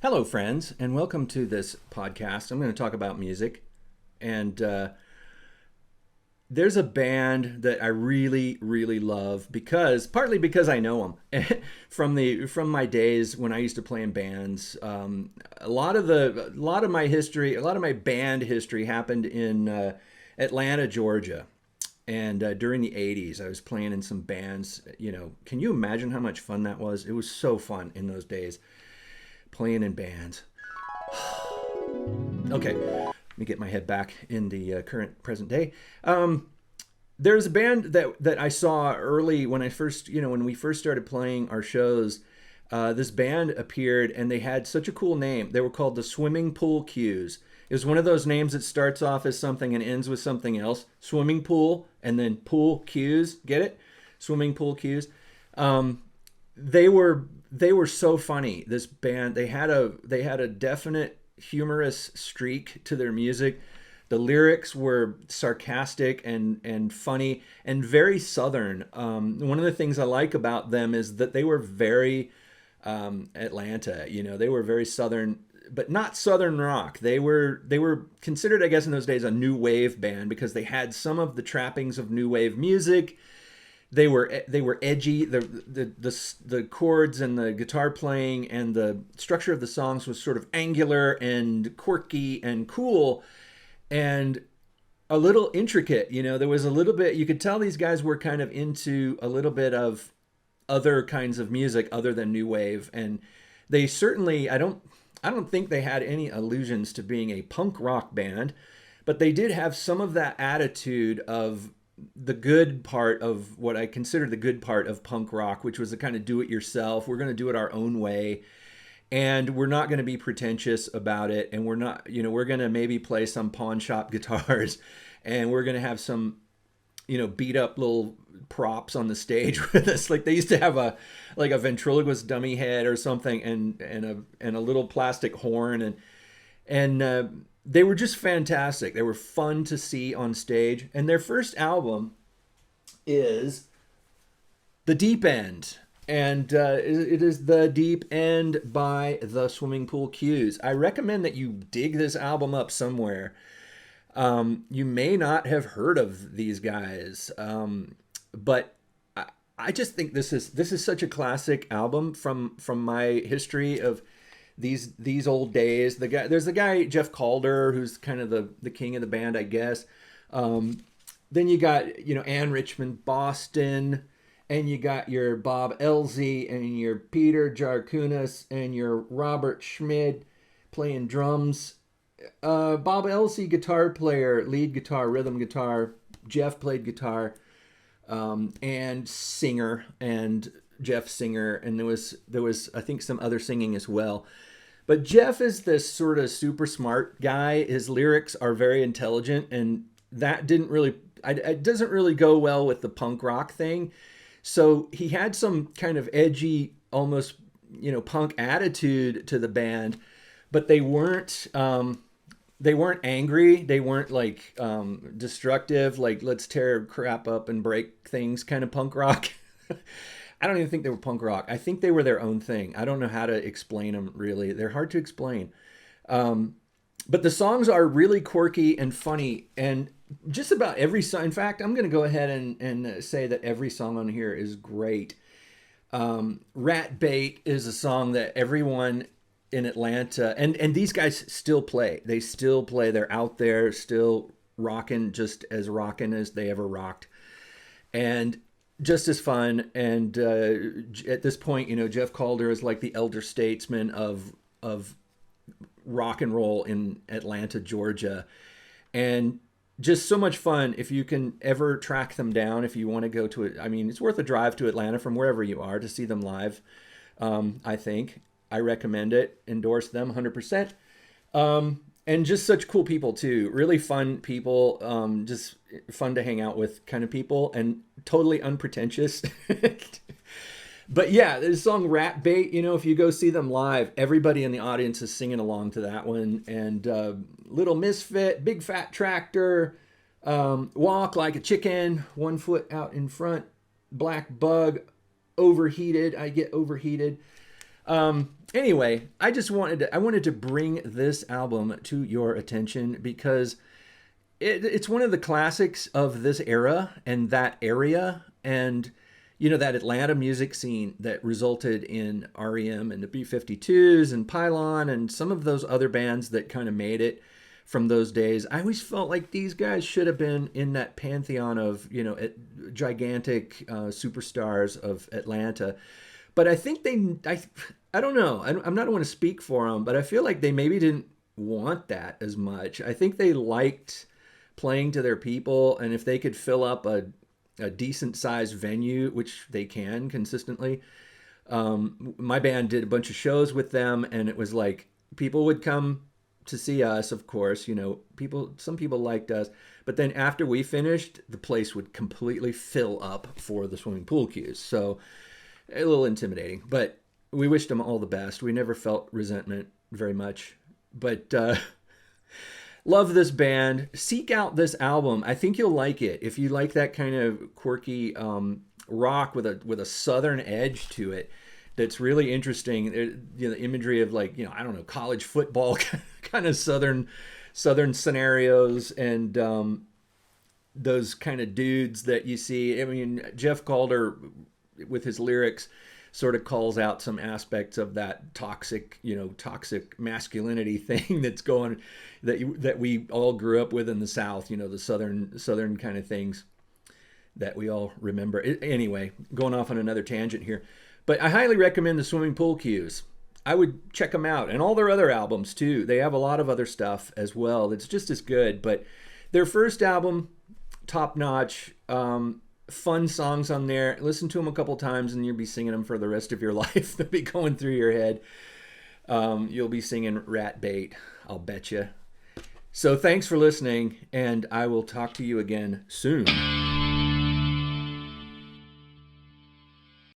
Hello, friends, and welcome to this podcast. I'm going to talk about music, and there's a band that I really, really love partly because I know them from my days when I used to play in bands. A lot of my history, a lot of my band history happened in Atlanta, Georgia, and during the '80s, I was playing in some bands. Can you imagine how much fun that was? It was so fun in those days playing in bands. Okay, let me get my head back in the current present day. There's a band that I saw early when when we first started playing our shows. This band appeared and they had such a cool name. They were called the Swimming Pool Cues. It was one of those names that starts off as something and ends with something else. Swimming pool and then pool cues. Get it? Swimming pool cues. They were so funny. This band, they had a definite humorous streak to their music. The lyrics were sarcastic and funny and very southern. One of the things I like about them is that they were very Atlanta. They were very southern, but not southern rock. They were considered, I guess, in those days, a new wave band because they had some of the trappings of new wave music. They were edgy. The chords and the guitar playing and the structure of the songs was sort of angular and quirky and cool and a little intricate. There was a little bit, you could tell these guys were kind of into a little bit of other kinds of music other than new wave, and they certainly, I don't think they had any allusions to being a punk rock band, but they did have some of that attitude of the good part of what I consider the good part of punk rock, which was the kind of do it yourself. We're going to do it our own way. And we're not going to be pretentious about it. And we're going to maybe play some pawn shop guitars and we're going to have some, beat up little props on the stage with us. Like they used to have a ventriloquist dummy head or something and a little plastic horn and they were just fantastic. They were fun to see on stage. And their first album is The Deep End. And it is The Deep End by the Swimming Pool Cues. I recommend that you dig this album up somewhere. You may not have heard of these guys, but I just think this is such a classic album from my history of these old days. There's the guy Jeff Calder, who's kind of the king of the band, I guess. Then you got Ann Richmond Boston, and you got your Bob Elzey and your Peter Jarkunas and your Robert Schmid playing drums. Bob Elzey, guitar player, lead guitar, rhythm guitar. Jeff played guitar and singer, and Jeff singer, and there was I think some other singing as well. But Jeff is this sort of super smart guy. His lyrics are very intelligent, and that it doesn't really go well with the punk rock thing. So he had some kind of edgy, almost punk attitude to the band, but they weren't angry. They weren't like destructive, like let's tear crap up and break things kind of punk rock. I don't even think they were punk rock. I think they were their own thing. I don't know how to explain them, really. They're hard to explain. But the songs are really quirky and funny. And just about every song, in fact, I'm going to go ahead and say that every song on here is great. Rat Bait is a song that everyone in Atlanta, and these guys still play. They still play. They're out there still rocking, just as rocking as they ever rocked. And just as fun. And at this point, Jeff Calder is like the elder statesman of rock and roll in Atlanta, Georgia, and just so much fun. If you can ever track them down, if you want to go to it, I mean, it's worth a drive to Atlanta from wherever you are to see them live. I think I recommend it. Endorse them 100%. And just such cool people too. Really fun people. Just fun to hang out with kind of people, and totally unpretentious. But yeah, the song Rat Bait, if you go see them live, everybody in the audience is singing along to that one. And Little Misfit, Big Fat Tractor, Walk Like a Chicken, One Foot Out in Front, Black Bug, Overheated, I Get Overheated. Anyway, I wanted to bring this album to your attention because it's one of the classics of this era and that area, and that Atlanta music scene that resulted in REM and the B-52s and Pylon and some of those other bands that kind of made it from those days. I always felt like these guys should have been in that pantheon of gigantic superstars of Atlanta. But I think I don't know. I'm not going to speak for them, but I feel like they maybe didn't want that as much. I think they liked playing to their people, and if they could fill up a decent sized venue, which they can consistently. My band did a bunch of shows with them, and it was like people would come to see us, of course. Some people liked us, but then after we finished, the place would completely fill up for the swimming pool cues. So a little intimidating, but we wished them all the best. We never felt resentment very much, but love this band. Seek out this album. I think you'll like it if you like that kind of quirky rock with a southern edge to it. That's really interesting. The imagery of, like, I don't know, college football kind of southern scenarios, and those kind of dudes that you see. I mean, Jeff Calder with his lyrics sort of calls out some aspects of that toxic masculinity thing that's going, that we all grew up with in the South, the southern kind of things that we all remember. Anyway, going off on another tangent here, but I highly recommend the Swimming Pool Cues. I would check them out, and all their other albums too. They have a lot of other stuff as well that's just as good, but their first album, top notch. Fun songs on there. Listen to them a couple times and you'll be singing them for the rest of your life. They'll be going through your head. You'll be singing Rat Bait, I'll bet you. So thanks for listening, and I will talk to you again soon.